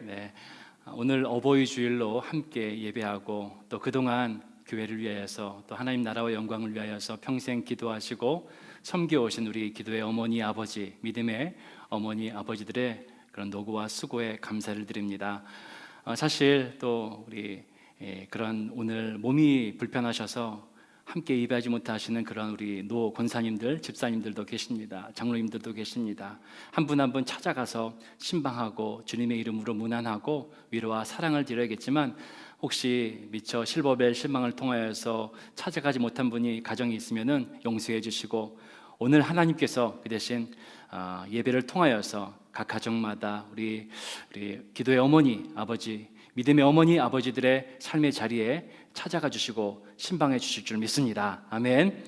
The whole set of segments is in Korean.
네, 오늘 어버이 주일로 함께 예배하고 또 그동안 교회를 위하여서 또 하나님 나라와 영광을 위하여서 평생 기도하시고 섬겨오신 우리 기도의 어머니 아버지, 믿음의 어머니 아버지들의 그런 노고와 수고에 감사를 드립니다. 사실 또 우리 그런 오늘 몸이 불편하셔서 함께 예배하지 못하시는 그런 우리 노 권사님들, 집사님들도 계십니다. 장로님들도 계십니다. 한 분 한 분 찾아가서 신방하고 주님의 이름으로 문안하고 위로와 사랑을 드려야겠지만, 혹시 미처 실버벨 신방을 통하여서 찾아가지 못한 분이 가정이 있으면은 용서해 주시고, 오늘 하나님께서 그 대신 예배를 통하여서 각 가정마다 우리 기도의 어머니 아버지, 믿음의 어머니 아버지들의 삶의 자리에 찾아가 주시고 신방해 주실 줄 믿습니다. 아멘.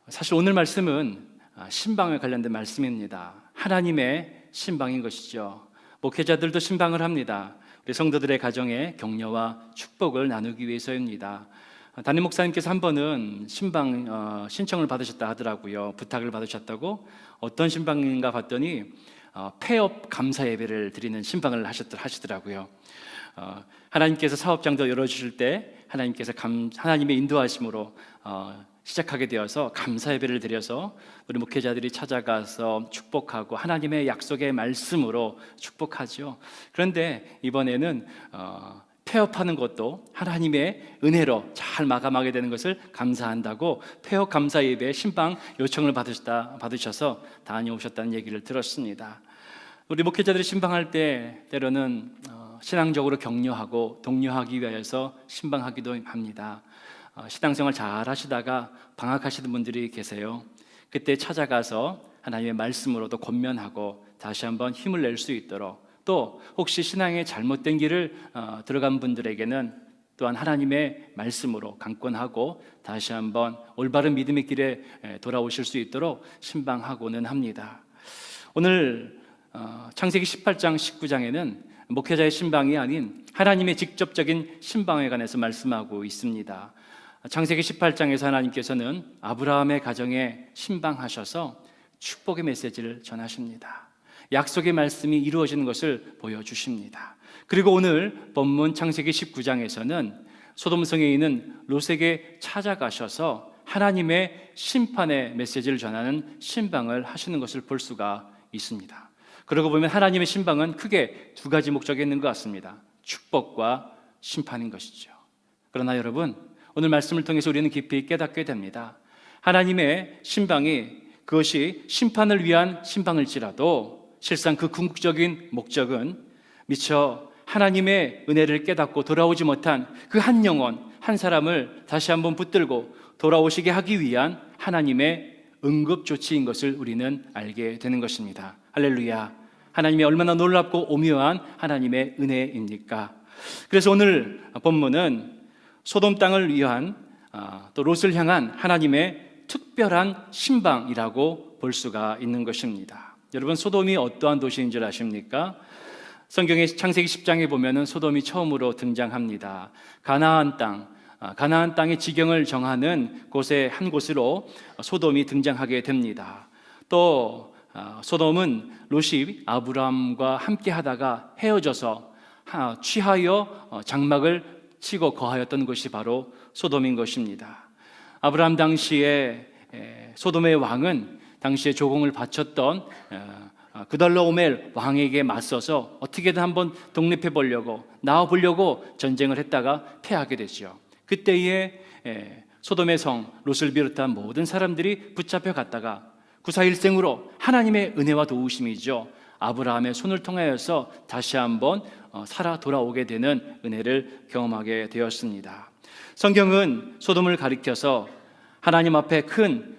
사실 오늘 말씀은 신방에 관련된 말씀입니다. 하나님의 신방인 것이죠. 목회자들도 신방을 합니다. 우리 성도들의 가정에 격려와 축복을 나누기 위해서입니다. 담임 목사님께서 한 번은 신방 신청을 받으셨다 하더라고요. 부탁을 받으셨다고. 어떤 신방인가 봤더니 폐업 감사 예배를 드리는 신방을 하시더라고요. 하나님께서 사업장도 열어주실 때 하나님께서 하나님의 인도하심으로 시작하게 되어서 감사 예배를 드려서 우리 목회자들이 찾아가서 축복하고 하나님의 약속의 말씀으로 축복하죠. 그런데 이번에는 폐업하는 것도 하나님의 은혜로 잘 마감하게 되는 것을 감사한다고 폐업 감사 예배 신방 요청을 받으셔서 다녀오셨다는 얘기를 들었습니다. 우리 목회자들이 신방할 때 때로는 신앙적으로 격려하고 독려하기 위해서 신방하기도 합니다. 신앙생활 잘 하시다가 방학하시는 분들이 계세요. 그때 찾아가서 하나님의 말씀으로도 권면하고 다시 한번 힘을 낼 수 있도록, 또 혹시 신앙의 잘못된 길을 들어간 분들에게는 또한 하나님의 말씀으로 강권하고 다시 한번 올바른 믿음의 길에 돌아오실 수 있도록 신방하고는 합니다. 오늘 창세기 18장 19장에는 목회자의 신방이 아닌 하나님의 직접적인 신방에 관해서 말씀하고 있습니다. 창세기 18장에서 하나님께서는 아브라함의 가정에 신방하셔서 축복의 메시지를 전하십니다. 약속의 말씀이 이루어지는 것을 보여주십니다. 그리고 오늘 본문 창세기 19장에서는 소돔성에 있는 롯에게 찾아가셔서 하나님의 심판의 메시지를 전하는 신방을 하시는 것을 볼 수가 있습니다. 그러고 보면 하나님의 신방은 크게 두 가지 목적이 있는 것 같습니다. 축복과 심판인 것이죠. 그러나 여러분, 오늘 말씀을 통해서 우리는 깊이 깨닫게 됩니다. 하나님의 신방이 그것이 심판을 위한 신방일지라도 실상 그 궁극적인 목적은 미처 하나님의 은혜를 깨닫고 돌아오지 못한 그 한 영혼, 한 사람을 다시 한번 붙들고 돌아오시게 하기 위한 하나님의 응급조치인 것을 우리는 알게 되는 것입니다. 할렐루야. 하나님이 얼마나 놀랍고 오묘한 하나님의 은혜입니까? 그래서 오늘 본문은 소돔 땅을 위한 또 롯을 향한 하나님의 특별한 신방이라고 볼 수가 있는 것입니다. 여러분, 소돔이 어떠한 도시인 줄 아십니까? 성경의 창세기 10장에 보면은 소돔이 처음으로 등장합니다. 가나안 땅의 지경을 정하는 곳의 한 곳으로 소돔이 등장하게 됩니다. 또 소돔은 롯이 아브라함과 함께 하다가 헤어져서 취하여 장막을 치고 거하였던 곳이 바로 소돔인 것입니다. 아브라함 당시에 소돔의 왕은 당시에 조공을 바쳤던 그달라오멜 왕에게 맞서서 어떻게든 한번 독립해 보려고 나와보려고 전쟁을 했다가 패하게 되죠. 그때에 소돔의 성 롯을 비롯한 모든 사람들이 붙잡혀 갔다가 구사일생으로 하나님의 은혜와 도우심이죠, 아브라함의 손을 통하여서 다시 한번 살아 돌아오게 되는 은혜를 경험하게 되었습니다. 성경은 소돔을 가리켜서 하나님 앞에 큰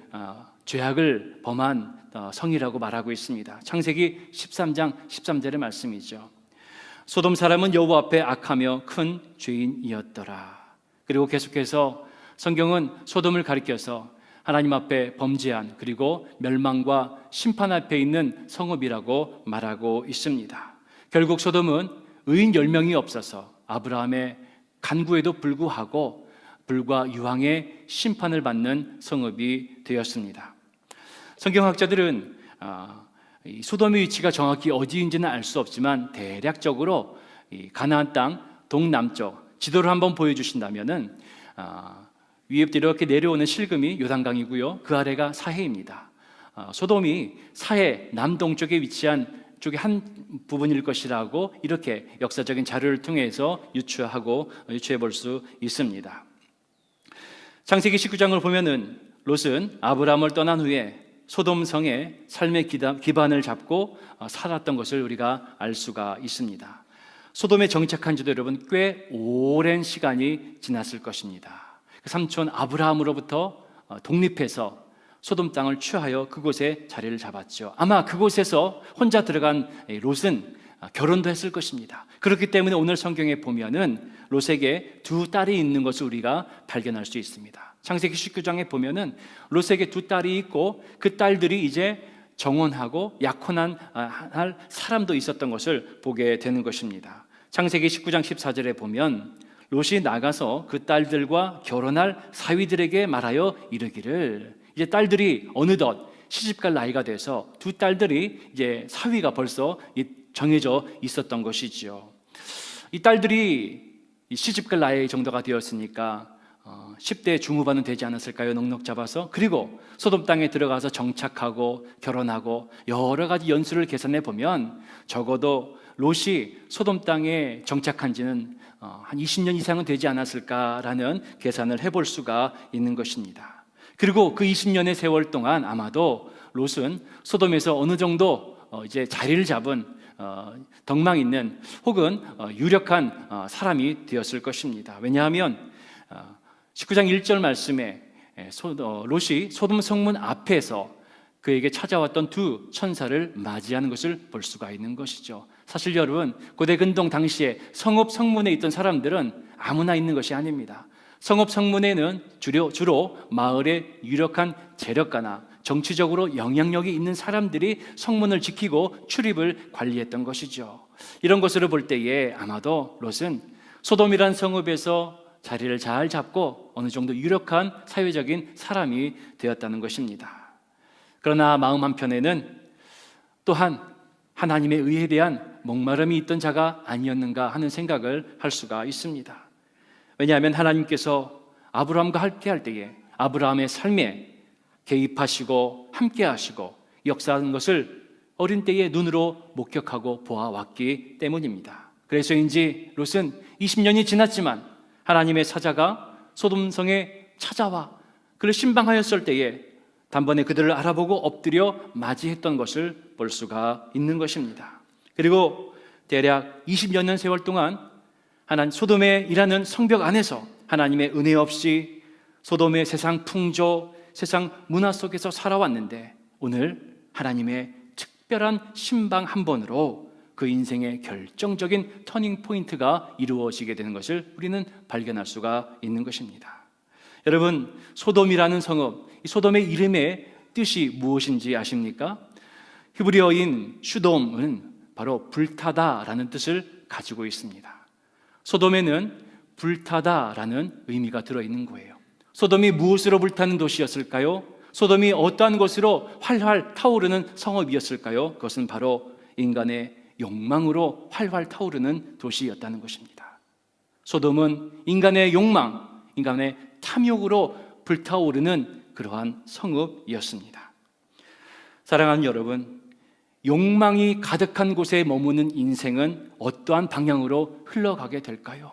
죄악을 범한 성이라고 말하고 있습니다. 창세기 13장 13절의 말씀이죠. 소돔 사람은 여호와 앞에 악하며 큰 죄인이었더라. 그리고 계속해서 성경은 소돔을 가리켜서 하나님 앞에 범죄한, 그리고 멸망과 심판 앞에 있는 성읍이라고 말하고 있습니다. 결국 소돔은 의인 10명이 없어서 아브라함의 간구에도 불구하고 불과 유황의 심판을 받는 성읍이 되었습니다. 성경학자들은 이 소돔의 위치가 정확히 어디인지는 알 수 없지만 대략적으로 이 가나안 땅 동남쪽 지도를 한번 보여주신다면은 위에부터 이렇게 내려오는 실금이 요단강이고요. 그 아래가 사해입니다. 소돔이 사해 남동쪽에 위치한 쪽의 한 부분일 것이라고 이렇게 역사적인 자료를 통해서 유추해 볼 수 있습니다. 창세기 19장을 보면은 롯은 아브라함을 떠난 후에 소돔성의 삶의 기반을 잡고 살았던 것을 우리가 알 수가 있습니다. 소돔에 정착한 지도 여러분 꽤 오랜 시간이 지났을 것입니다. 그 삼촌 아브라함으로부터 독립해서 소돔 땅을 취하여 그곳에 자리를 잡았죠. 아마 그곳에서 혼자 들어간 롯은 결혼도 했을 것입니다. 그렇기 때문에 오늘 성경에 보면은 롯에게 두 딸이 있는 것을 우리가 발견할 수 있습니다. 창세기 19장에 보면은 롯에게 두 딸이 있고 그 딸들이 이제 정혼하고 약혼한 할 사람도 있었던 것을 보게 되는 것입니다. 창세기 19장 14절에 보면 롯이 나가서 그 딸들과 결혼할 사위들에게 말하여 이르기를, 이제 딸들이 어느덧 시집갈 나이가 돼서 두 딸들이 이제 사위가 벌써 정해져 있었던 것이지요. 이 딸들이 시집갈 나이 정도가 되었으니까 10대 중후반은 되지 않았을까요? 넉넉 잡아서. 그리고 소돔 땅에 들어가서 정착하고 결혼하고 여러 가지 연수를 계산해 보면 적어도 롯이 소돔 땅에 정착한 지는 한 20년 이상은 되지 않았을까라는 계산을 해볼 수가 있는 것입니다. 그리고 그 20년의 세월 동안 아마도 롯은 소돔에서 어느 정도 이제 자리를 잡은 덕망 있는 혹은 유력한 사람이 되었을 것입니다. 왜냐하면 19장 1절 말씀에 롯이 소돔 성문 앞에서 그에게 찾아왔던 두 천사를 맞이하는 것을 볼 수가 있는 것이죠. 사실 여러분, 고대 근동 당시에 성읍 성문에 있던 사람들은 아무나 있는 것이 아닙니다. 성읍 성문에는 주로 마을의 유력한 재력가나 정치적으로 영향력이 있는 사람들이 성문을 지키고 출입을 관리했던 것이죠. 이런 것으로 볼 때에 아마도 롯은 소돔이란 성읍에서 자리를 잘 잡고 어느 정도 유력한 사회적인 사람이 되었다는 것입니다. 그러나 마음 한편에는 또한 하나님의 의에 대한 목마름이 있던 자가 아니었는가 하는 생각을 할 수가 있습니다. 왜냐하면 하나님께서 아브라함과 함께할 때에 아브라함의 삶에 개입하시고 함께하시고 역사하는 것을 어린 때의 눈으로 목격하고 보아왔기 때문입니다. 그래서인지 롯은 20년이 지났지만 하나님의 사자가 소돔성에 찾아와 그를 신방하였을 때에 단번에 그들을 알아보고 엎드려 맞이했던 것을 볼 수가 있는 것입니다. 그리고 대략 20여 년 세월 동안 소돔에 일하는 성벽 안에서 하나님의 은혜 없이 소돔의 세상 풍조, 세상 문화 속에서 살아왔는데 오늘 하나님의 특별한 신방 한 번으로 그 인생의 결정적인 터닝 포인트가 이루어지게 되는 것을 우리는 발견할 수가 있는 것입니다. 여러분, 소돔이라는 성읍, 이 소돔의 이름의 뜻이 무엇인지 아십니까? 히브리어인 슈돔은 바로 불타다라는 뜻을 가지고 있습니다. 소돔에는 불타다라는 의미가 들어있는 거예요. 소돔이 무엇으로 불타는 도시였을까요? 소돔이 어떠한 것으로 활활 타오르는 성읍이었을까요? 그것은 바로 인간의 욕망으로 활활 타오르는 도시였다는 것입니다. 소돔은 인간의 욕망, 인간의 탐욕으로 불타오르는 그러한 성읍이었습니다. 사랑하는 여러분, 욕망이 가득한 곳에 머무는 인생은 어떠한 방향으로 흘러가게 될까요?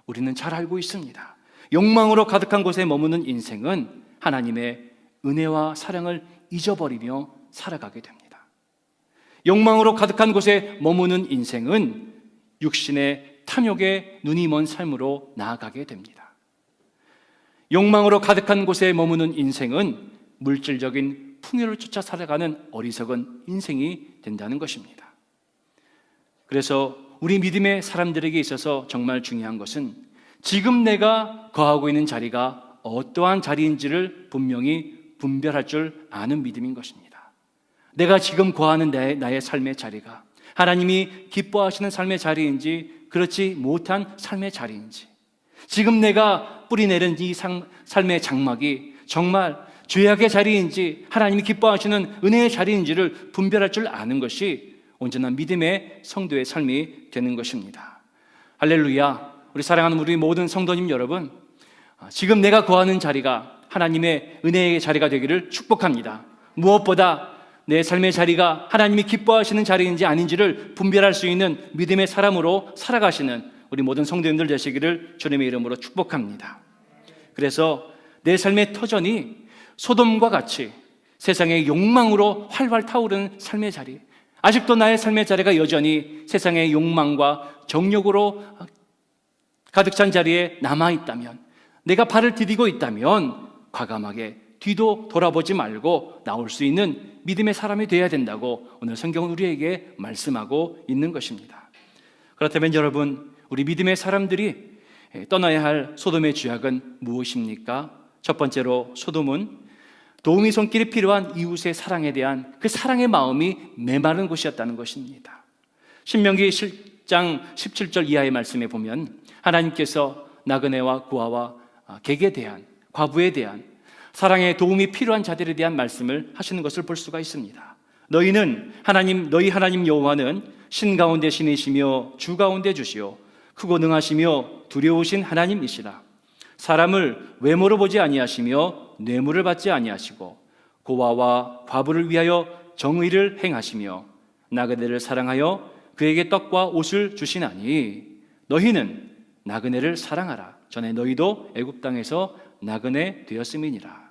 우리는 잘 알고 있습니다. 욕망으로 가득한 곳에 머무는 인생은 하나님의 은혜와 사랑을 잊어버리며 살아가게 됩니다. 욕망으로 가득한 곳에 머무는 인생은 육신의 탐욕에 눈이 먼 삶으로 나아가게 됩니다. 욕망으로 가득한 곳에 머무는 인생은 물질적인 풍요를 쫓아 살아가는 어리석은 인생이 된다는 것입니다. 그래서 우리 믿음의 사람들에게 있어서 정말 중요한 것은 지금 내가 거하고 있는 자리가 어떠한 자리인지를 분명히 분별할 줄 아는 믿음인 것입니다. 내가 지금 거하는 나의 삶의 자리가 하나님이 기뻐하시는 삶의 자리인지 그렇지 못한 삶의 자리인지, 지금 내가 뿌리내린 이 삶의 장막이 정말 죄악의 자리인지 하나님이 기뻐하시는 은혜의 자리인지를 분별할 줄 아는 것이 온전한 믿음의 성도의 삶이 되는 것입니다. 할렐루야. 우리 사랑하는 우리 모든 성도님 여러분, 지금 내가 거하는 자리가 하나님의 은혜의 자리가 되기를 축복합니다. 무엇보다 내 삶의 자리가 하나님이 기뻐하시는 자리인지 아닌지를 분별할 수 있는 믿음의 사람으로 살아가시는 우리 모든 성도님들 되시기를 주님의 이름으로 축복합니다. 그래서 내 삶의 터전이 소돔과 같이 세상의 욕망으로 활활 타오르는 삶의 자리, 아직도 나의 삶의 자리가 여전히 세상의 욕망과 정욕으로 가득 찬 자리에 남아있다면, 내가 발을 디디고 있다면 과감하게 뒤도 돌아보지 말고 나올 수 있는 믿음의 사람이 되어야 된다고 오늘 성경은 우리에게 말씀하고 있는 것입니다. 그렇다면 여러분, 우리 믿음의 사람들이 떠나야 할 소돔의 죄악은 무엇입니까? 첫 번째로 소돔은 도움이 손길이 필요한 이웃의 사랑에 대한 그 사랑의 마음이 메마른 곳이었다는 것입니다. 신명기 7장 17절 이하의 말씀에 보면 하나님께서 나그네와 고아와 객에 대한, 과부에 대한 사랑의 도움이 필요한 자들에 대한 말씀을 하시는 것을 볼 수가 있습니다. 너희는 너희 하나님 여호와는 신 가운데 신이시며 주 가운데 주시오 크고 능하시며 두려우신 하나님이시라. 사람을 외모로 보지 아니하시며 뇌물을 받지 아니하시고 고아와 과부를 위하여 정의를 행하시며 나그네를 사랑하여 그에게 떡과 옷을 주시나니 너희는 나그네를 사랑하라. 전에 너희도 애굽 땅에서 나그네 되었음이니라.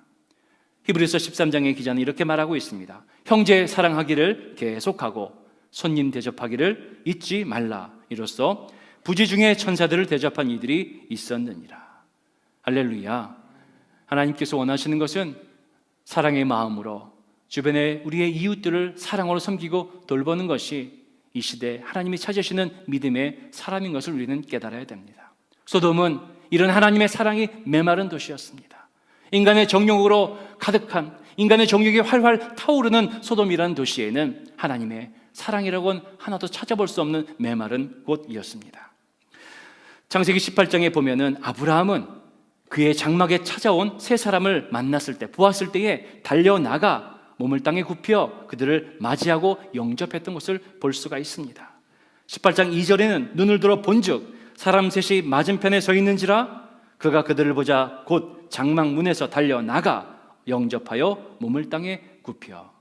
히브리서 13장의 기자는 이렇게 말하고 있습니다. 형제 사랑하기를 계속하고 손님 대접하기를 잊지 말라. 이로써 부지 중에 천사들을 대접한 이들이 있었느니라. 할렐루야. 하나님께서 원하시는 것은 사랑의 마음으로 주변에 우리의 이웃들을 사랑으로 섬기고 돌보는 것이 이 시대에 하나님이 찾으시는 믿음의 사람인 것을 우리는 깨달아야 됩니다. 소돔은 이런 하나님의 사랑이 메마른 도시였습니다. 인간의 정욕으로 가득한, 인간의 정욕이 활활 타오르는 소돔이라는 도시에는 하나님의 사랑이라고는 하나도 찾아볼 수 없는 메마른 곳이었습니다. 창세기 18장에 보면은 아브라함은 그의 장막에 찾아온 세 사람을 만났을 때, 보았을 때에 달려나가 몸을 땅에 굽혀 그들을 맞이하고 영접했던 것을 볼 수가 있습니다. 18장 2절에는 눈을 들어 본즉 사람 셋이 맞은편에 서 있는지라 그가 그들을 보자 곧 장막 문에서 달려나가 영접하여 몸을 땅에 굽혀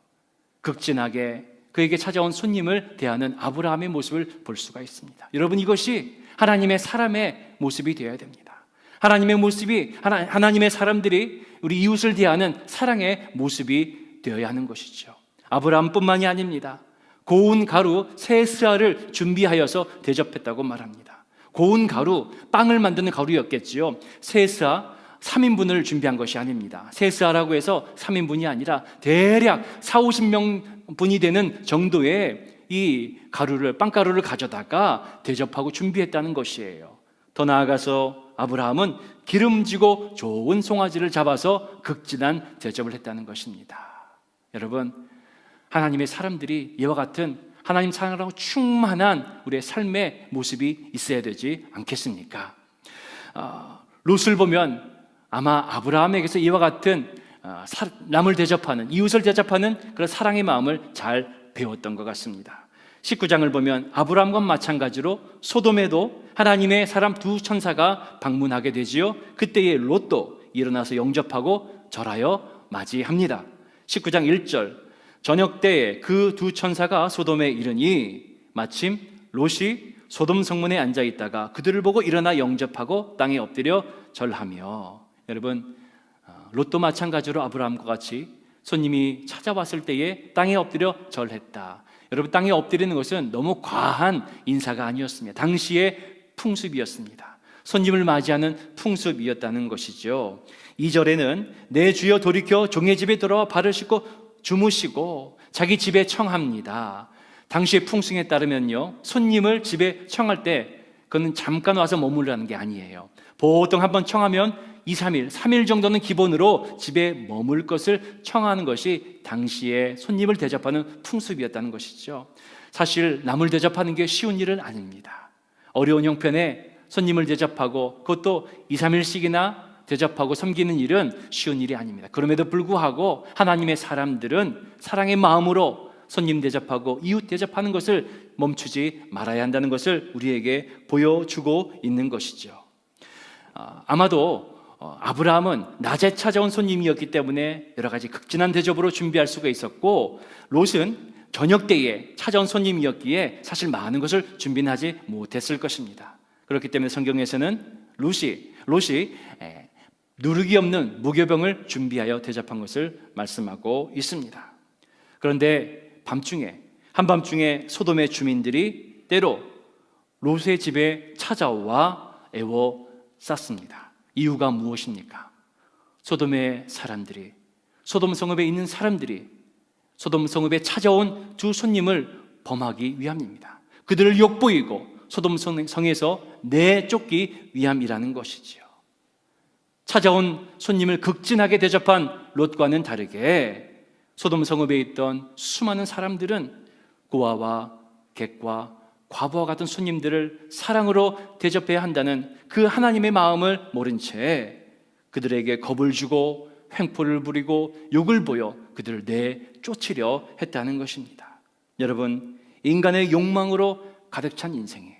극진하게 그에게 찾아온 손님을 대하는 아브라함의 모습을 볼 수가 있습니다. 여러분, 이것이 하나님의 사람의 모습이 되어야 됩니다. 하나님의 모습이, 하나님의 사람들이 우리 이웃을 대하는 사랑의 모습이 되어야 하는 것이죠. 아브라함뿐만이 아닙니다. 고운 가루 세 스아를 준비하여서 대접했다고 말합니다. 고운 가루, 빵을 만드는 가루였겠지요. 세 스아 3인분을 준비한 것이 아닙니다. 세 스아라고 해서 3인분이 아니라 대략 40-50명분이 되는 정도의 이 가루를, 빵가루를 가져다가 대접하고 준비했다는 것이에요. 더 나아가서 아브라함은 기름지고 좋은 송아지를 잡아서 극진한 대접을 했다는 것입니다. 여러분, 하나님의 사람들이 이와 같은 하나님 사랑으로 충만한 우리의 삶의 모습이 있어야 되지 않겠습니까? 롯을 보면 아마 아브라함에게서 이와 같은 남을 대접하는, 이웃을 대접하는 그런 사랑의 마음을 잘 배웠던 것 같습니다. 19장을 보면 아브라함과 마찬가지로 소돔에도 하나님의 사람 두 천사가 방문하게 되지요. 그때에 롯도 일어나서 영접하고 절하여 맞이합니다. 19장 1절, 저녁 때에 그 두 천사가 소돔에 이르니 마침 롯이 소돔 성문에 앉아 있다가 그들을 보고 일어나 영접하고 땅에 엎드려 절하며. 여러분, 롯도 마찬가지로 아브라함과 같이 손님이 찾아왔을 때에 땅에 엎드려 절했다. 여러분, 땅에 엎드리는 것은 너무 과한 인사가 아니었습니다. 당시의 풍습이었습니다. 손님을 맞이하는 풍습이었다는 것이죠. 2절에는 내 주여 돌이켜 종의 집에 들어와 발을 씻고 주무시고 자기 집에 청합니다. 당시의 풍습에 따르면요, 손님을 집에 청할 때 그는 잠깐 와서 머무르라는 게 아니에요. 보통 한번 청하면 2, 3일, 3일 정도는 기본으로 집에 머물 것을 청하는 것이 당시에 손님을 대접하는 풍습이었다는 것이죠. 사실 남을 대접하는 게 쉬운 일은 아닙니다. 어려운 형편에 손님을 대접하고 그것도 2, 3일씩이나 대접하고 섬기는 일은 쉬운 일이 아닙니다. 그럼에도 불구하고 하나님의 사람들은 사랑의 마음으로 손님 대접하고 이웃 대접하는 것을 멈추지 말아야 한다는 것을 우리에게 보여주고 있는 것이죠. 아마도 아브라함은 낮에 찾아온 손님이었기 때문에 여러 가지 극진한 대접으로 준비할 수가 있었고, 롯은 저녁 때에 찾아온 손님이었기에 사실 많은 것을 준비는 하지 못했을 것입니다. 그렇기 때문에 성경에서는 롯이 누룩이 없는 무교병을 준비하여 대접한 것을 말씀하고 있습니다. 그런데 한밤중에 소돔의 주민들이 때로 롯의 집에 찾아와 애워쌌습니다. 이유가 무엇입니까? 소돔의 사람들이, 소돔 성읍에 있는 사람들이 소돔 성읍에 찾아온 두 손님을 범하기 위함입니다. 그들을 욕보이고 소돔 성에서 내쫓기 위함이라는 것이지요. 찾아온 손님을 극진하게 대접한 롯과는 다르게 소돔 성읍에 있던 수많은 사람들은 고아와 객과 과부와 같은 손님들을 사랑으로 대접해야 한다는 그 하나님의 마음을 모른 채 그들에게 겁을 주고 횡포를 부리고 욕을 보여 그들을 내쫓으려 했다는 것입니다. 여러분, 인간의 욕망으로 가득 찬 인생에,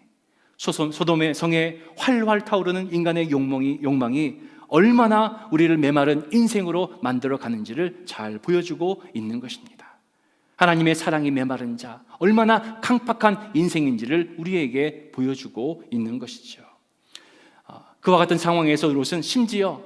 소돔의 성에 활활 타오르는 인간의 욕망이 얼마나 우리를 메마른 인생으로 만들어 가는지를 잘 보여주고 있는 것입니다. 하나님의 사랑이 메마른 자, 얼마나 강팍한 인생인지를 우리에게 보여주고 있는 것이죠. 그와 같은 상황에서 롯은 심지어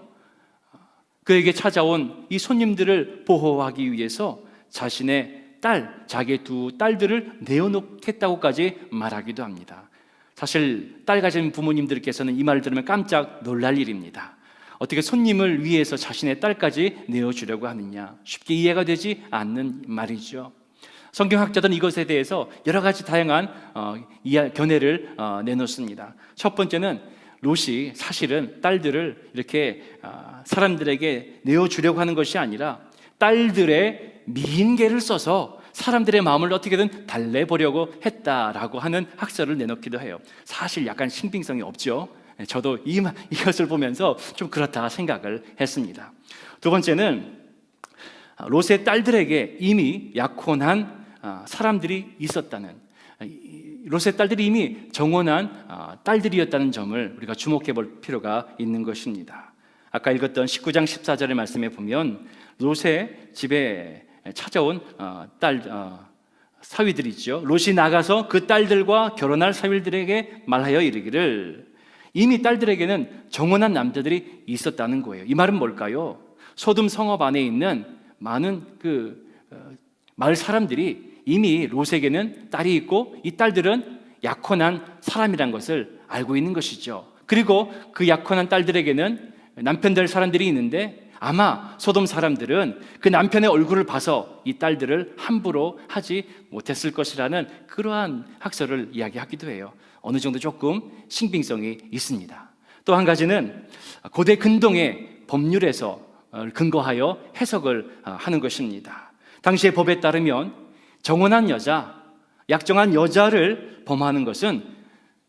그에게 찾아온 이 손님들을 보호하기 위해서 자기의 두 딸들을 내어놓겠다고까지 말하기도 합니다. 사실 딸 가진 부모님들께서는 이 말을 들으면 깜짝 놀랄 일입니다. 어떻게 손님을 위해서 자신의 딸까지 내어주려고 하느냐, 쉽게 이해가 되지 않는 말이죠. 성경학자들은 이것에 대해서 여러 가지 다양한 견해를 내놓습니다. 첫 번째는 롯이 사실은 딸들을 이렇게 사람들에게 내어주려고 하는 것이 아니라 딸들의 미인계를 써서 사람들의 마음을 어떻게든 달래보려고 했다라고 하는 학설을 내놓기도 해요. 사실 약간 신빙성이 없죠. 저도 이것을 보면서 좀 그렇다 생각을 했습니다. 두 번째는 롯의 딸들에게 이미 약혼한 사람들이 있었다는, 롯의 딸들이 이미 정혼한 딸들이었다는 점을 우리가 주목해 볼 필요가 있는 것입니다. 아까 읽었던 19장 14절의 말씀에 보면 롯의 집에 찾아온 사위들이죠. 롯이 나가서 그 딸들과 결혼할 사위들에게 말하여 이르기를, 이미 딸들에게는 정혼한 남자들이 있었다는 거예요. 이 말은 뭘까요? 소돔 성읍 안에 있는 많은 마을 사람들이 이미 롯에게는 딸이 있고 이 딸들은 약혼한 사람이란 것을 알고 있는 것이죠. 그리고 그 약혼한 딸들에게는 남편 될 사람들이 있는데 아마 소돔 사람들은 그 남편의 얼굴을 봐서 이 딸들을 함부로 하지 못했을 것이라는 그러한 학설을 이야기하기도 해요. 어느 정도 조금 신빙성이 있습니다. 또 한 가지는 고대 근동의 법률에서 근거하여 해석을 하는 것입니다. 당시의 법에 따르면 정혼한 여자, 약정한 여자를 범하는 것은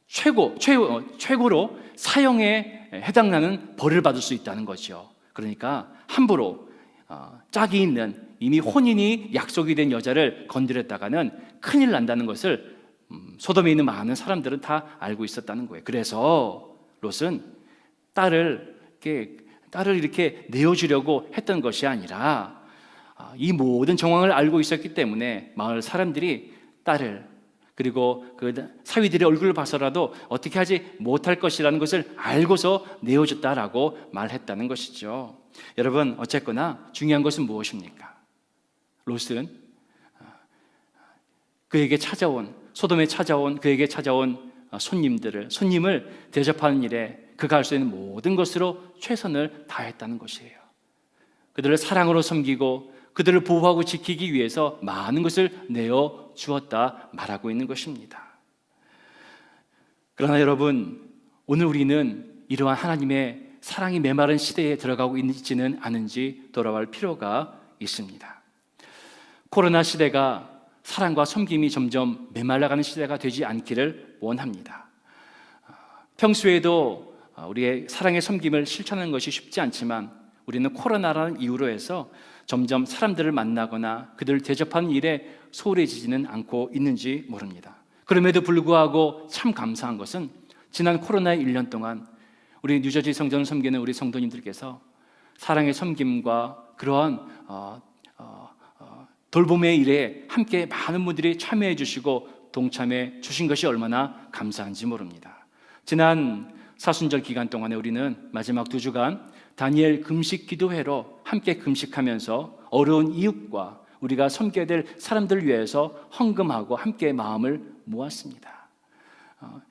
최고로 사형에 해당하는 벌을 받을 수 있다는 거죠. 그러니까 함부로 짝이 있는 이미 혼인이 약속이 된 여자를 건드렸다가는 큰일 난다는 것을 소돔에 있는 많은 사람들은 다 알고 있었다는 거예요. 그래서 롯은 딸을 이렇게 내어주려고 했던 것이 아니라 이 모든 정황을 알고 있었기 때문에 마을 사람들이 딸을, 그리고 그 사위들의 얼굴을 봐서라도 어떻게 하지 못할 것이라는 것을 알고서 내어줬다라고 말했다는 것이죠. 여러분, 어쨌거나 중요한 것은 무엇입니까? 롯은 소돔에 찾아온 그에게 찾아온 손님을 대접하는 일에 그가 할 수 있는 모든 것으로 최선을 다했다는 것이에요. 그들을 사랑으로 섬기고 그들을 보호하고 지키기 위해서 많은 것을 내어 주었다 말하고 있는 것입니다. 그러나 여러분, 오늘 우리는 이러한 하나님의 사랑이 메마른 시대에 들어가고 있지는 않은지 돌아볼 필요가 있습니다. 코로나 시대가 사랑과 섬김이 점점 메말라가는 시대가 되지 않기를 원합니다. 평소에도 우리의 사랑의 섬김을 실천하는 것이 쉽지 않지만 우리는 코로나라는 이유로 해서 점점 사람들을 만나거나 그들을 대접하는 일에 소홀해지지는 않고 있는지 모릅니다. 그럼에도 불구하고 참 감사한 것은 지난 코로나의 1년 동안 우리 뉴저지 성전을 섬기는 우리 성도님들께서 사랑의 섬김과 그러한 돌봄의 일에 함께 많은 분들이 참여해 주시고 동참해 주신 것이 얼마나 감사한지 모릅니다. 지난 사순절 기간 동안에 우리는 마지막 2주간 다니엘 금식 기도회로 함께 금식하면서 어려운 이웃과 우리가 섬겨야 될 사람들을 위해서 헌금하고 함께 마음을 모았습니다.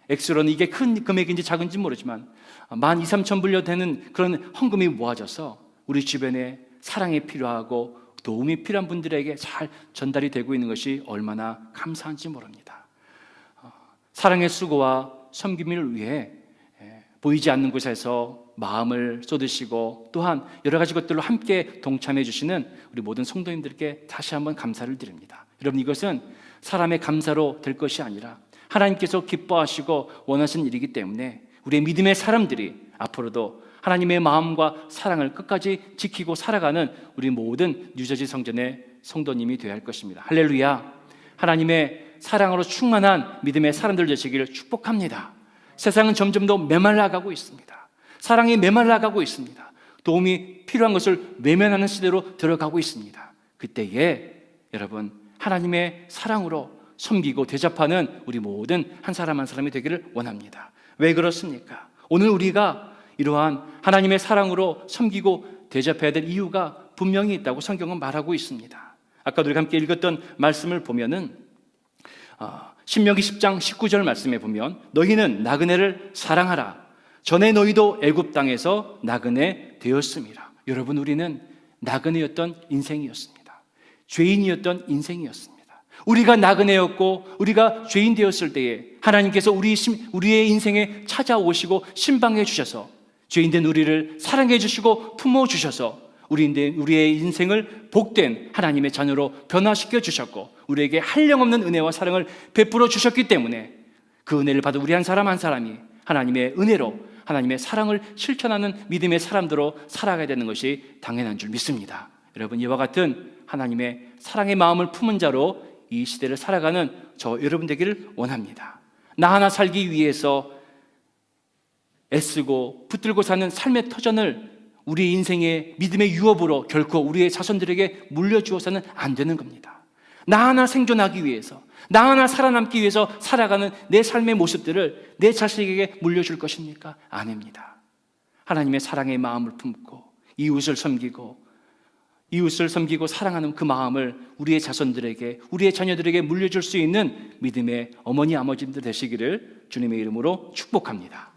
액수로는 이게 큰 금액인지 작은지 모르지만 12,000~13,000 불려 되는 그런 헌금이 모아져서 우리 주변에 사랑이 필요하고 도움이 필요한 분들에게 잘 전달이 되고 있는 것이 얼마나 감사한지 모릅니다. 사랑의 수고와 섬김을 위해 보이지 않는 곳에서 마음을 쏟으시고 또한 여러 가지 것들로 함께 동참해 주시는 우리 모든 성도님들께 다시 한번 감사를 드립니다. 여러분, 이것은 사람의 감사로 될 것이 아니라 하나님께서 기뻐하시고 원하시는 일이기 때문에 우리의 믿음의 사람들이 앞으로도 하나님의 마음과 사랑을 끝까지 지키고 살아가는 우리 모든 뉴저지 성전의 성도님이 되어야 할 것입니다. 할렐루야. 하나님의 사랑으로 충만한 믿음의 사람들 되시기를 축복합니다. 세상은 점점 더 메말라가고 있습니다. 사랑이 메말라가고 있습니다. 도움이 필요한 것을 외면하는 시대로 들어가고 있습니다. 그때에 여러분, 하나님의 사랑으로 섬기고 대접하는 우리 모든 한 사람 한 사람이 되기를 원합니다. 왜 그렇습니까? 오늘 우리가 이러한 하나님의 사랑으로 섬기고 대접해야 될 이유가 분명히 있다고 성경은 말하고 있습니다. 아까 우리가 함께 읽었던 말씀을 보면은 신명기 10장 19절 말씀에 보면 너희는 나그네를 사랑하라. 전에 너희도 애굽 땅에서 나그네 되었음이라. 여러분, 우리는 나그네였던 인생이었습니다. 죄인이었던 인생이었습니다. 우리가 나그네였고 우리가 죄인 되었을 때에 하나님께서 우리의 인생에 찾아오시고 신방해 주셔서 죄인된 우리를 사랑해 주시고 품어 주셔서 우리의 인생을 복된 하나님의 자녀로 변화시켜 주셨고 우리에게 한량없는 은혜와 사랑을 베풀어 주셨기 때문에 그 은혜를 받은 우리 한 사람 한 사람이 하나님의 은혜로 하나님의 사랑을 실천하는 믿음의 사람들로 살아가야 되는 것이 당연한 줄 믿습니다. 여러분, 이와 같은 하나님의 사랑의 마음을 품은 자로 이 시대를 살아가는 저 여러분 되기를 원합니다. 나 하나 살기 위해서 애쓰고 붙들고 사는 삶의 터전을 우리 인생의 믿음의 유업으로 결코 우리의 자손들에게 물려주어서는 안 되는 겁니다. 나 하나 생존하기 위해서, 나 하나 살아남기 위해서 살아가는 내 삶의 모습들을 내 자식에게 물려줄 것입니까? 아닙니다. 하나님의 사랑의 마음을 품고 이웃을 섬기고 사랑하는 그 마음을 우리의 자손들에게, 우리의 자녀들에게 물려줄 수 있는 믿음의 어머니 아버지들 되시기를 주님의 이름으로 축복합니다.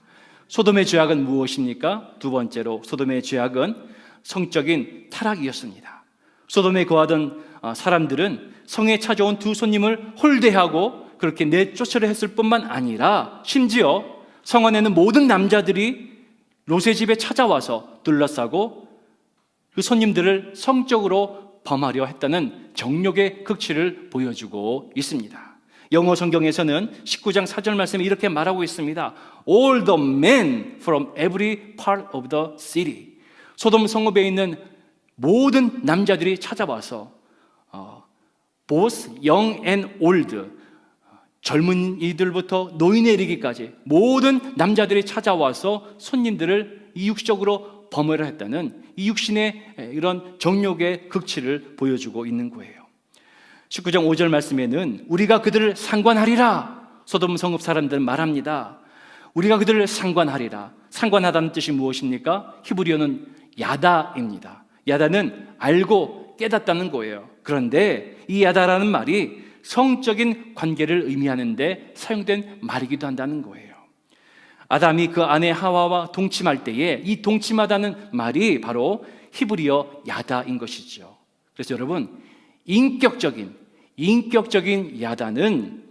소돔의 죄악은 무엇입니까? 두 번째로 소돔의 죄악은 성적인 타락이었습니다. 소돔에 거하던 사람들은 성에 찾아온 두 손님을 홀대하고 그렇게 내쫓으려 했을 뿐만 아니라 심지어 성 안에는 모든 남자들이 롯의 집에 찾아와서 둘러싸고 그 손님들을 성적으로 범하려 했다는 정욕의 극치를 보여주고 있습니다. 영어 성경에서는 19장 4절 말씀에 이렇게 말하고 있습니다. All the men from every part of the city. 소돔 성읍에 있는 모든 남자들이 찾아와서 both young and old, 젊은이들부터 노인에 이르기까지 모든 남자들이 찾아와서 손님들을 이육적으로 범하려 했다는 이 육신의 이런 정욕의 극치를 보여주고 있는 거예요. 19장 5절 말씀에는 우리가 그들을 상관하리라. 소돔 성읍 사람들은 말합니다. 우리가 그들을 상관하리라. 상관하다는 뜻이 무엇입니까? 히브리어는 야다입니다. 야다는 알고 깨닫다는 거예요. 그런데 이 야다라는 말이 성적인 관계를 의미하는데 사용된 말이기도 한다는 거예요. 아담이 그 아내 하와와 동침할 때에 이 동침하다는 말이 바로 히브리어 야다인 것이죠. 그래서 여러분, 인격적인 야다는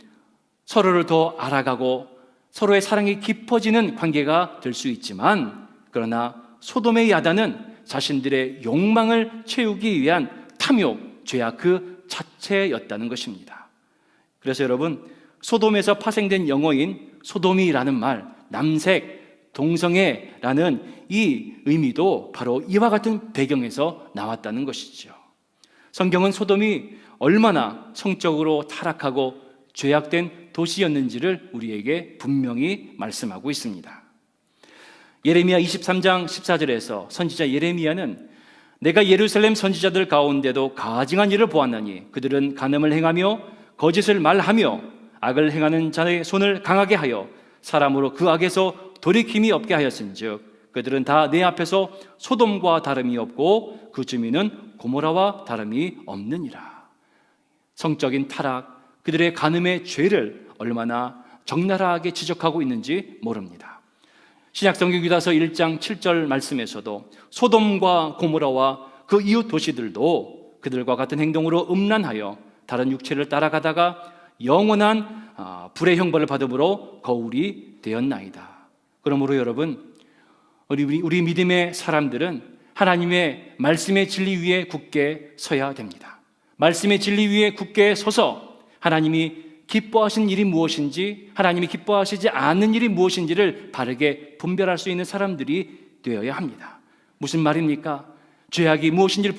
서로를 더 알아가고 서로의 사랑이 깊어지는 관계가 될 수 있지만, 그러나 소돔의 야다는 자신들의 욕망을 채우기 위한 탐욕, 죄악 그 자체였다는 것입니다. 그래서 여러분, 소돔에서 파생된 영어인 소돔이라는 말, 남색, 동성애라는 이 의미도 바로 이와 같은 배경에서 나왔다는 것이죠. 성경은 소돔이 얼마나 성적으로 타락하고 죄악된 도시였는지를 우리에게 분명히 말씀하고 있습니다. 예레미야 23장 14절에서 선지자 예레미야는 내가 예루살렘 선지자들 가운데도 가증한 일을 보았나니 그들은 간음을 행하며 거짓을 말하며 악을 행하는 자의 손을 강하게 하여 사람으로 그 악에서 돌이킴이 없게 하였은즉 그들은 다 내 앞에서 소돔과 다름이 없고 그 주민은 고모라와 다름이 없느니라. 성적인 타락, 그들의 간음의 죄를 얼마나 적나라하게 지적하고 있는지 모릅니다. 신약성경 유다서 1장 7절 말씀에서도 소돔과 고모라와 그 이웃 도시들도 그들과 같은 행동으로 음란하여 다른 육체를 따라가다가 영원한 불의 형벌을 받음으로 거울이 되었나이다. 그러므로 여러분, 우리 믿음의 사람들은 하나님의 말씀의 진리 위에 굳게 서야 됩니다. 말씀의 진리 위에 굳게 서서 하나님이 기뻐하신 일이 무엇인지, 하나님이 기뻐하시지 않는 일이 무엇인지를 바르게 분별할 수 있는 사람들이 되어야 합니다. 무슨 말입니까? 죄악이 무엇인지를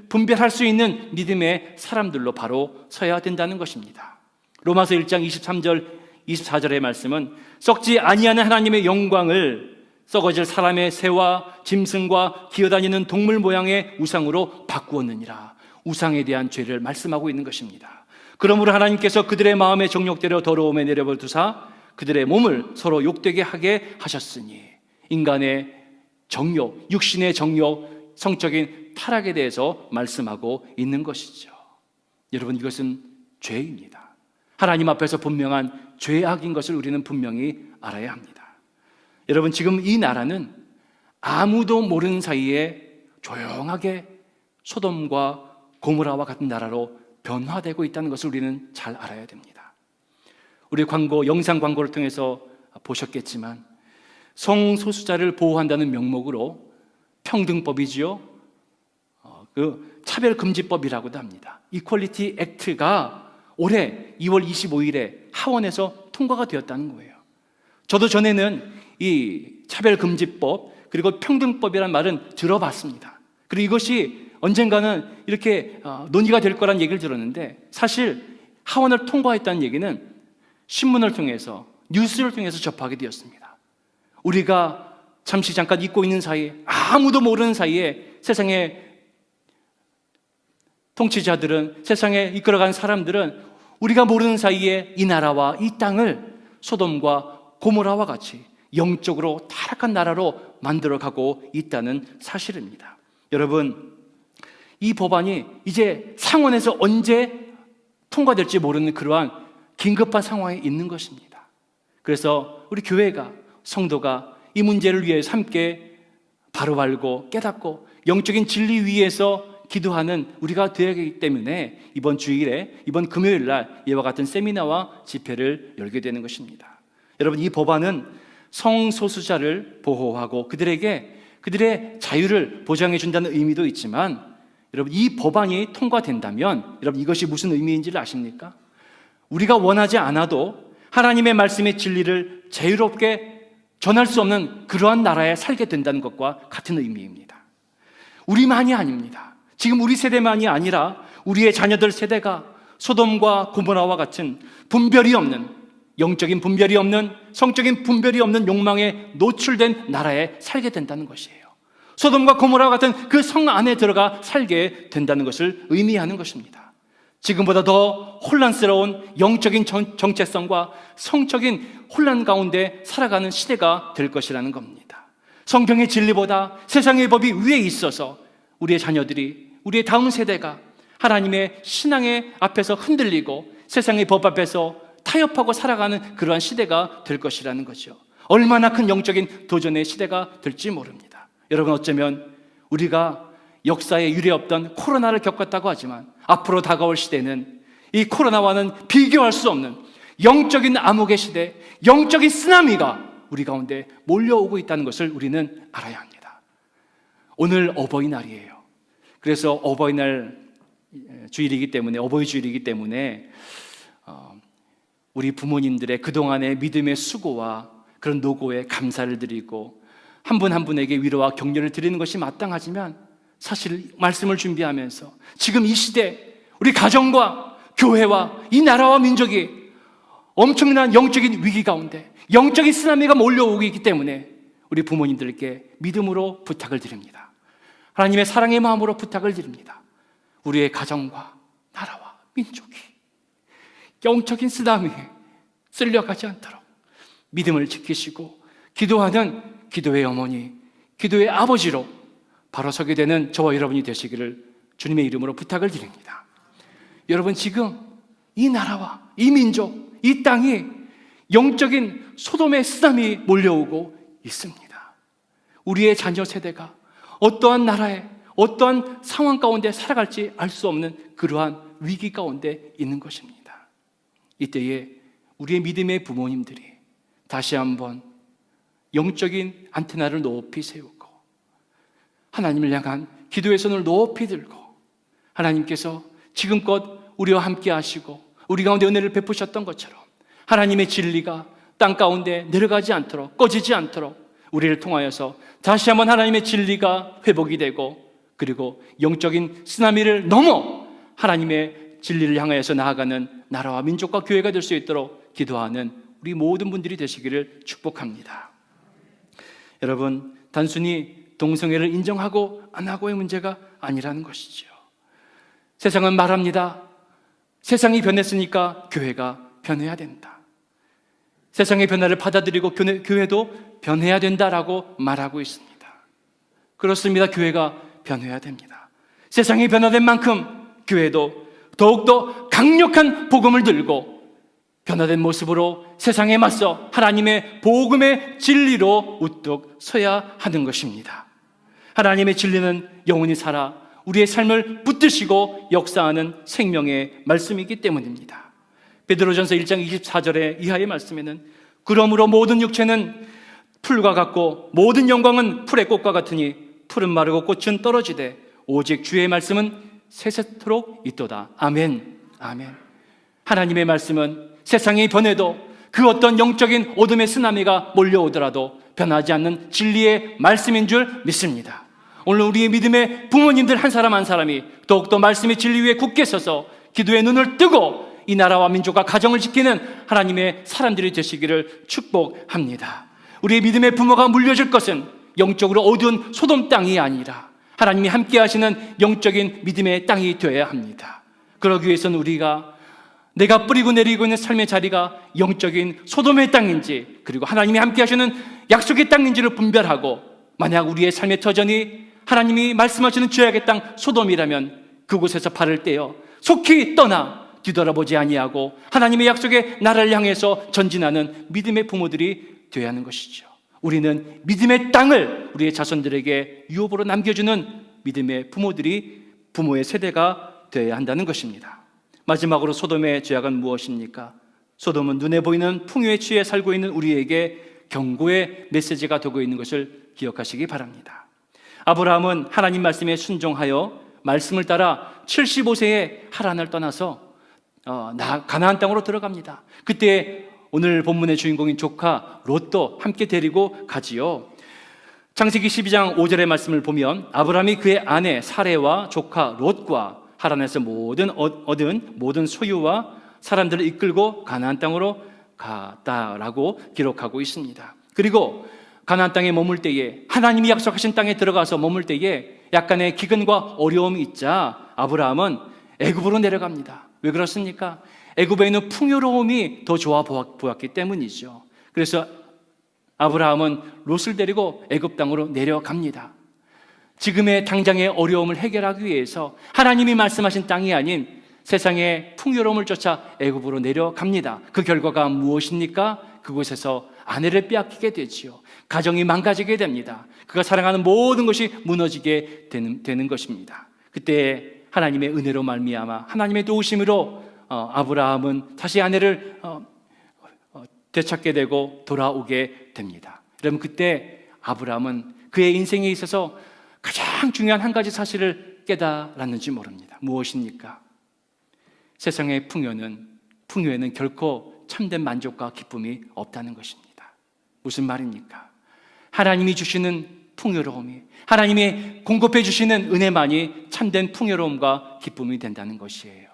분별할 수 있는 믿음의 사람들로 바로 서야 된다는 것입니다. 로마서 1장 23절 24절의 말씀은 썩지 아니하는 하나님의 영광을 썩어질 사람의 새와 짐승과 기어다니는 동물 모양의 우상으로 바꾸었느니라. 우상에 대한 죄를 말씀하고 있는 것입니다. 그러므로 하나님께서 그들의 마음의 정욕대로 더러움에 내려버 두사 그들의 몸을 서로 욕되게 하게 하셨으니, 인간의 정욕, 육신의 정욕, 성적인 타락에 대해서 말씀하고 있는 것이죠. 여러분, 이것은 죄입니다. 하나님 앞에서 분명한 죄악인 것을 우리는 분명히 알아야 합니다. 여러분, 지금 이 나라는 아무도 모르는 사이에 조용하게 소돔과 고모라와 같은 나라로 변화되고 있다는 것을 우리는 잘 알아야 됩니다. 우리 영상 광고를 통해서 보셨겠지만 성소수자를 보호한다는 명목으로 평등법이지요, 그 차별금지법이라고도 합니다. 이퀄리티 액트가 올해 2월 25일에 하원에서 통과가 되었다는 거예요. 저도 전에는 이 차별금지법 그리고 평등법이라는 말은 들어봤습니다. 그리고 이것이 언젠가는 이렇게 논의가 될 거란 얘기를 들었는데, 사실 하원을 통과했다는 얘기는 신문을 통해서, 뉴스를 통해서 접하게 되었습니다. 우리가 잠깐 잊고 있는 사이에, 아무도 모르는 사이에 세상의 통치자들은, 세상에 이끌어간 사람들은 우리가 모르는 사이에 이 나라와 이 땅을 소돔과 고모라와 같이 영적으로 타락한 나라로 만들어가고 있다는 사실입니다. 여러분, 이 법안이 이제 상원에서 언제 통과될지 모르는 그러한 긴급한 상황에 있는 것입니다. 그래서 우리 교회가, 성도가 이 문제를 위해서 함께 바로 알고 깨닫고 영적인 진리 위에서 기도하는 우리가 되어야 하기 때문에 이번 주일에, 이번 금요일 날 이와 같은 세미나와 집회를 열게 되는 것입니다. 여러분, 이 법안은 성소수자를 보호하고 그들의 자유를 보장해 준다는 의미도 있지만, 여러분, 이 법안이 통과된다면 여러분, 이것이 무슨 의미인지를 아십니까? 우리가 원하지 않아도 하나님의 말씀의 진리를 자유롭게 전할 수 없는 그러한 나라에 살게 된다는 것과 같은 의미입니다. 우리만이 아닙니다. 지금 우리 세대만이 아니라 우리의 자녀들 세대가 소돔과 고모라와 같은 분별이 없는, 영적인 분별이 없는, 성적인 분별이 없는 욕망에 노출된 나라에 살게 된다는 것이에요. 소돔과 고모라와 같은 그 성 안에 들어가 살게 된다는 것을 의미하는 것입니다. 지금보다 더 혼란스러운 영적인 정체성과 성적인 혼란 가운데 살아가는 시대가 될 것이라는 겁니다. 성경의 진리보다 세상의 법이 위에 있어서 우리의 자녀들이, 우리의 다음 세대가 하나님의 신앙의 앞에서 흔들리고 세상의 법 앞에서 타협하고 살아가는 그러한 시대가 될 것이라는 거죠. 얼마나 큰 영적인 도전의 시대가 될지 모릅니다. 여러분, 어쩌면 우리가 역사에 유례없던 코로나를 겪었다고 하지만 앞으로 다가올 시대는 이 코로나와는 비교할 수 없는 영적인 암흑의 시대, 영적인 쓰나미가 우리 가운데 몰려오고 있다는 것을 우리는 알아야 합니다. 오늘 어버이날이에요. 그래서 어버이날 주일이기 때문에, 어버이 주일이기 때문에 우리 부모님들의 그동안의 믿음의 수고와 그런 노고에 감사를 드리고 한 분 한 분에게 위로와 격려를 드리는 것이 마땅하지만, 사실 말씀을 준비하면서 지금 이 시대 우리 가정과 교회와 이 나라와 민족이 엄청난 영적인 위기 가운데 영적인 쓰나미가 몰려오고 있기 때문에 우리 부모님들께 믿음으로 부탁을 드립니다. 하나님의 사랑의 마음으로 부탁을 드립니다. 우리의 가정과 나라와 민족이 영적인 쓰나미에 쓸려가지 않도록 믿음을 지키시고 기도하는 기도의 어머니, 기도의 아버지로 바로 서게 되는 저와 여러분이 되시기를 주님의 이름으로 부탁을 드립니다. 여러분, 지금 이 나라와 이 민족, 이 땅이 영적인 소돔의 쓰나미 몰려오고 있습니다. 우리의 자녀 세대가 어떠한 나라에 어떠한 상황 가운데 살아갈지 알 수 없는 그러한 위기 가운데 있는 것입니다. 이때에 우리의 믿음의 부모님들이 다시 한번 영적인 안테나를 높이 세우고 하나님을 향한 기도의 손을 높이 들고, 하나님께서 지금껏 우리와 함께 하시고 우리 가운데 은혜를 베푸셨던 것처럼 하나님의 진리가 땅 가운데 내려가지 않도록, 꺼지지 않도록 우리를 통하여서 다시 한번 하나님의 진리가 회복이 되고, 그리고 영적인 쓰나미를 넘어 하나님의 진리를 향하여서 나아가는 나라와 민족과 교회가 될 수 있도록 기도하는 우리 모든 분들이 되시기를 축복합니다. 여러분, 단순히 동성애를 인정하고 안 하고의 문제가 아니라는 것이죠. 세상은 말합니다. 세상이 변했으니까 교회가 변해야 된다. 세상의 변화를 받아들이고 교회도 변해야 된다라고 말하고 있습니다. 그렇습니다. 교회가 변해야 됩니다. 세상이 변화된 만큼 교회도 더욱더 강력한 복음을 들고 변화된 모습으로 세상에 맞서 하나님의 복음의 진리로 우뚝 서야 하는 것입니다. 하나님의 진리는 영원히 살아 우리의 삶을 붙드시고 역사하는 생명의 말씀이기 때문입니다. 베드로전서 1장 24절의 이하의 말씀에는 그러므로 모든 육체는 풀과 같고 모든 영광은 풀의 꽃과 같으니 풀은 마르고 꽃은 떨어지되 오직 주의 말씀은 세세토록 있도다. 아멘. 아멘. 하나님의 말씀은 세상이 변해도 그 어떤 영적인 어둠의 쓰나미가 몰려오더라도 변하지 않는 진리의 말씀인 줄 믿습니다. 오늘 우리의 믿음의 부모님들 한 사람 한 사람이 더욱더 말씀의 진리 위에 굳게 서서 기도의 눈을 뜨고 이 나라와 민족과 가정을 지키는 하나님의 사람들이 되시기를 축복합니다. 우리의 믿음의 부모가 물려줄 것은 영적으로 어두운 소돔 땅이 아니라 하나님이 함께 하시는 영적인 믿음의 땅이 되어야 합니다. 그러기 위해서는 우리가 내가 뿌리고 내리고 있는 삶의 자리가 영적인 소돔의 땅인지, 그리고 하나님이 함께 하시는 약속의 땅인지를 분별하고, 만약 우리의 삶의 터전이 하나님이 말씀하시는 죄악의 땅 소돔이라면 그곳에서 발을 떼어 속히 떠나 뒤돌아보지 아니하고 하나님의 약속의 나라를 향해서 전진하는 믿음의 부모들이 되어야 하는 것이죠. 우리는 믿음의 땅을 우리의 자손들에게 유업으로 남겨주는 믿음의 부모의 세대가 되어야 한다는 것입니다. 마지막으로 소돔의 죄악은 무엇입니까? 소돔은 눈에 보이는 풍요에 취해 살고 있는 우리에게 경고의 메시지가 되고 있는 것을 기억하시기 바랍니다. 아브라함은 하나님 말씀에 순종하여 말씀을 따라 75세에 하란을 떠나서 가나안 땅으로 들어갑니다. 그때 오늘 본문의 주인공인 조카 롯도 함께 데리고 가지요. 창세기 12장 5절의 말씀을 보면 아브라함이 그의 아내 사레와 조카 롯과 하란에서 얻은 모든 소유와 사람들을 이끌고 가나안 땅으로 갔다라고 기록하고 있습니다. 그리고 가나안 땅에 머물 때에, 하나님이 약속하신 땅에 들어가서 머물 때에 약간의 기근과 어려움이 있자 아브라함은 애굽으로 내려갑니다. 왜 그렇습니까? 애굽에 있는 풍요로움이 더 좋아 보았기 때문이죠. 그래서 아브라함은 롯을 데리고 애굽 땅으로 내려갑니다. 지금의 당장의 어려움을 해결하기 위해서 하나님이 말씀하신 땅이 아닌 세상의 풍요로움을 쫓아 애굽으로 내려갑니다. 그 결과가 무엇입니까? 그곳에서 아내를 빼앗기게 되지요. 가정이 망가지게 됩니다. 그가 사랑하는 모든 것이 무너지게 되는 것입니다. 그때 하나님의 은혜로 말미암아 하나님의 도우심으로 아브라함은 다시 아내를 되찾게 되고 돌아오게 됩니다. 여러분, 그때 아브라함은 그의 인생에 있어서 가장 중요한 한 가지 사실을 깨달았는지 모릅니다. 무엇입니까? 세상의 풍요에는 결코 참된 만족과 기쁨이 없다는 것입니다. 무슨 말입니까? 하나님이 주시는 풍요로움이, 하나님이 공급해 주시는 은혜만이 참된 풍요로움과 기쁨이 된다는 것이에요.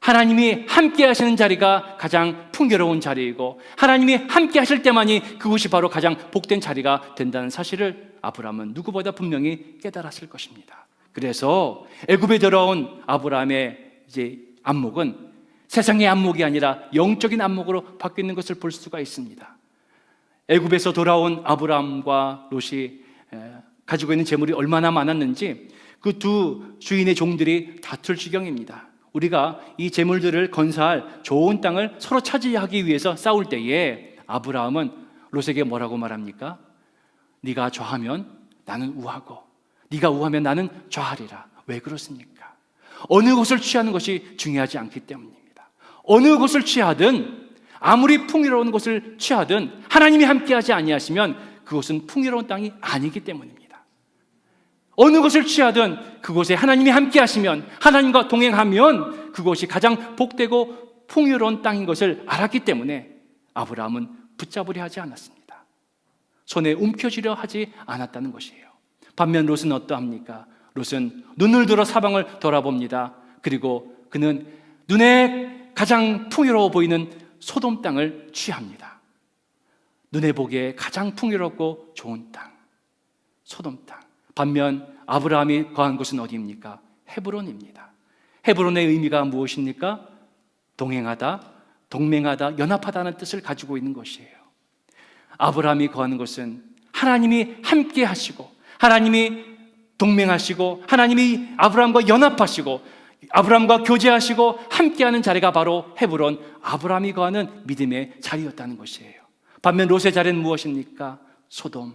하나님이 함께 하시는 자리가 가장 풍요로운 자리이고, 하나님이 함께 하실 때만이 그것이 바로 가장 복된 자리가 된다는 사실을 아브라함은 누구보다 분명히 깨달았을 것입니다. 그래서 애굽에 들어온 아브라함의 이제 안목은 세상의 안목이 아니라 영적인 안목으로 바뀌는 것을 볼 수가 있습니다. 애굽에서 돌아온 아브라함과 롯이 가지고 있는 재물이 얼마나 많았는지 그 두 주인의 종들이 다툴 지경입니다. 우리가 이 재물들을 건사할 좋은 땅을 서로 차지하기 위해서 싸울 때에 아브라함은 롯에게 뭐라고 말합니까? 네가 좌하면 나는 우하고 네가 우하면 나는 좌하리라. 왜 그렇습니까? 어느 곳을 취하는 것이 중요하지 않기 때문입니다. 어느 곳을 취하든, 아무리 풍요로운 곳을 취하든 하나님이 함께하지 아니하시면 그곳은 풍요로운 땅이 아니기 때문입니다. 어느 곳을 취하든 그곳에 하나님이 함께하시면, 하나님과 동행하면 그곳이 가장 복되고 풍요로운 땅인 것을 알았기 때문에 아브라함은 붙잡으려 하지 않았습니다. 손에 움켜쥐려 하지 않았다는 것이에요. 반면 롯은 어떠합니까? 롯은 눈을 들어 사방을 돌아봅니다. 그리고 그는 눈에 가장 풍요로워 보이는 소돔 땅을 취합니다. 눈에 보기에 가장 풍요롭고 좋은 땅, 소돔 땅. 반면 아브라함이 거한 곳은 어디입니까? 헤브론입니다. 헤브론의 의미가 무엇입니까? 동행하다, 동맹하다, 연합하다는 뜻을 가지고 있는 것이에요. 아브라함이 거하는 곳은 하나님이 함께 하시고, 하나님이 동맹하시고, 하나님이 아브라함과 연합하시고, 아브라함과 교제하시고 함께하는 자리가 바로 헤브론, 아브라함이 거하는 믿음의 자리였다는 것이에요. 반면 롯의 자리는 무엇입니까? 소돔,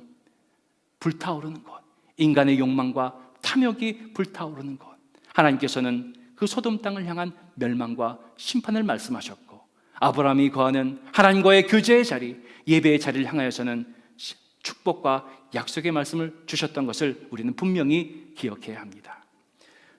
불타오르는 곳, 인간의 욕망과 탐욕이 불타오르는 곳. 하나님께서는 그 소돔 땅을 향한 멸망과 심판을 말씀하셨고, 아브라함이 거하는 하나님과의 교제의 자리, 예배의 자리를 향하여서는 축복과 약속의 말씀을 주셨던 것을 우리는 분명히 기억해야 합니다.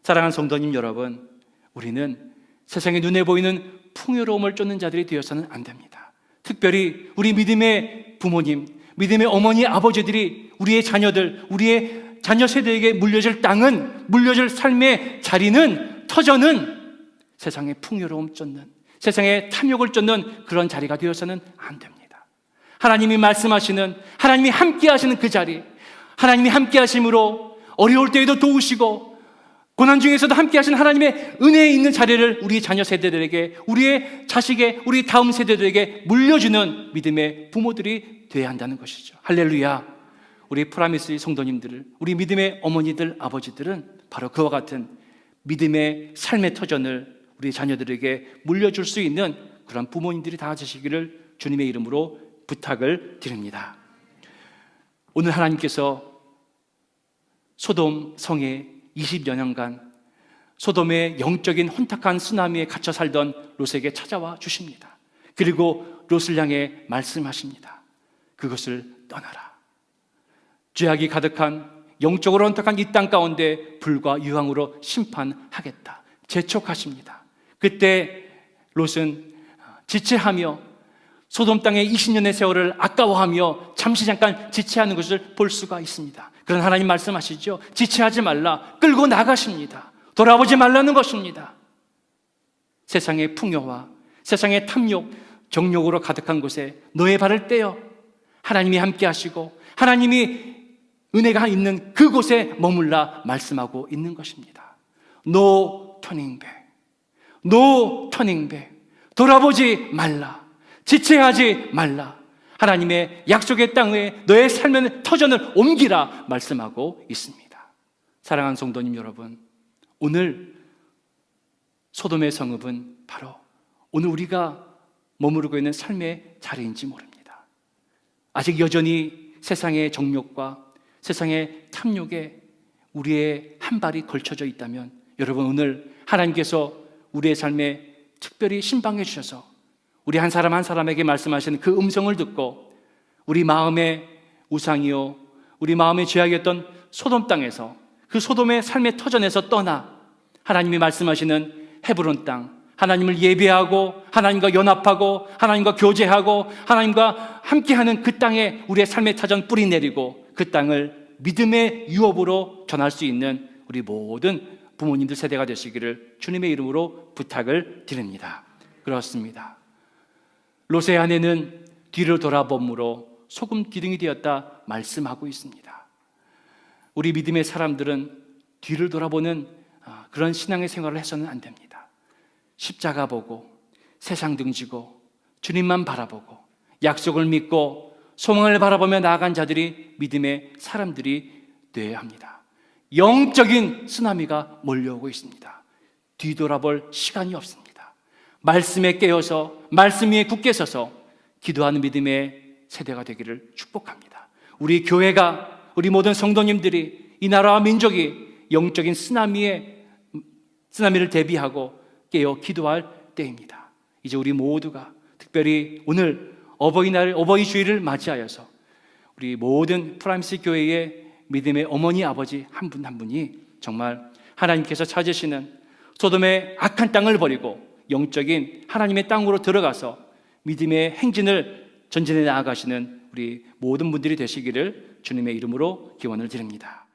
사랑하는 성도님 여러분, 우리는 세상에 눈에 보이는 풍요로움을 쫓는 자들이 되어서는 안 됩니다. 특별히 우리 믿음의 부모님, 믿음의 어머니, 아버지들이 우리의 자녀들, 우리의 자녀 세대에게 물려질 땅은, 물려질 삶의 자리는, 터전은 세상의 풍요로움 쫓는, 세상의 탐욕을 쫓는 그런 자리가 되어서는 안 됩니다. 하나님이 말씀하시는, 하나님이 함께 하시는 그 자리, 하나님이 함께 하심으로 어려울 때에도 도우시고 고난 중에서도 함께 하시는 하나님의 은혜에 있는 자리를 우리 자녀 세대들에게, 우리의 자식의, 우리 다음 세대들에게 물려주는 믿음의 부모들이 되어야 한다는 것이죠. 할렐루야. 우리 프라미스의 성도님들, 우리 믿음의 어머니들, 아버지들은 바로 그와 같은 믿음의 삶의 터전을 우리 자녀들에게 물려줄 수 있는 그런 부모님들이 다 되시기를 주님의 이름으로 부탁을 드립니다. 오늘 하나님께서 소돔 성에 20여 년간 소돔의 영적인 혼탁한 쓰나미에 갇혀 살던 롯에게 찾아와 주십니다. 그리고 롯을 향해 말씀하십니다. 그것을 떠나라. 죄악이 가득한 영적으로 혼탁한 이 땅 가운데 불과 유황으로 심판하겠다. 재촉하십니다. 그때 롯은 지체하며 소돔 땅의 20년의 세월을 아까워하며 잠시 잠깐 지체하는 것을 볼 수가 있습니다. 그런 하나님 말씀하시죠. 지체하지 말라. 끌고 나가십니다. 돌아보지 말라는 것입니다. 세상의 풍요와 세상의 탐욕, 정욕으로 가득한 곳에 너의 발을 떼어 하나님이 함께 하시고 하나님이 은혜가 있는 그곳에 머물라 말씀하고 있는 것입니다. No turning back. No turning back. 돌아보지 말라. 지체하지 말라. 하나님의 약속의 땅에 너의 삶의 터전을 옮기라 말씀하고 있습니다. 사랑하는 성도님 여러분, 오늘 소돔의 성읍은 바로 오늘 우리가 머무르고 있는 삶의 자리인지 모릅니다. 아직 여전히 세상의 정욕과 세상의 탐욕에 우리의 한 발이 걸쳐져 있다면 여러분, 오늘 하나님께서 우리의 삶에 특별히 신방해 주셔서 우리 한 사람 한 사람에게 말씀하시는 그 음성을 듣고 우리 마음의 우상이요, 우리 마음의 죄악이었던 소돔 땅에서, 그 소돔의 삶의 터전에서 떠나 하나님이 말씀하시는 헤브론 땅, 하나님을 예배하고 하나님과 연합하고 하나님과 교제하고 하나님과 함께하는 그 땅에 우리의 삶의 터전 뿌리 내리고 그 땅을 믿음의 유업으로 전할 수 있는 우리 모든 부모님들 세대가 되시기를 주님의 이름으로 부탁을 드립니다. 그렇습니다. 롯의 아내는 뒤를 돌아봄으로 소금 기둥이 되었다 말씀하고 있습니다. 우리 믿음의 사람들은 뒤를 돌아보는 그런 신앙의 생활을 해서는 안 됩니다. 십자가 보고 세상 등지고 주님만 바라보고 약속을 믿고 소망을 바라보며 나아간 자들이 믿음의 사람들이 되어야 합니다. 영적인 쓰나미가 몰려오고 있습니다. 뒤돌아볼 시간이 없습니다. 말씀에 깨어서 말씀 위에 굳게 서서 기도하는 믿음의 세대가 되기를 축복합니다. 우리 교회가, 우리 모든 성도님들이 이 나라와 민족이 영적인 쓰나미를 대비하고 깨어 기도할 때입니다. 이제 우리 모두가 특별히 오늘 어버이날, 어버이 주일을 맞이하여서 우리 모든 프라임스 교회의 믿음의 어머니, 아버지 한 분 한 분이 정말 하나님께서 찾으시는 소돔의 악한 땅을 버리고 영적인 하나님의 땅으로 들어가서 믿음의 행진을 전진해 나아가시는 우리 모든 분들이 되시기를 주님의 이름으로 기원을 드립니다.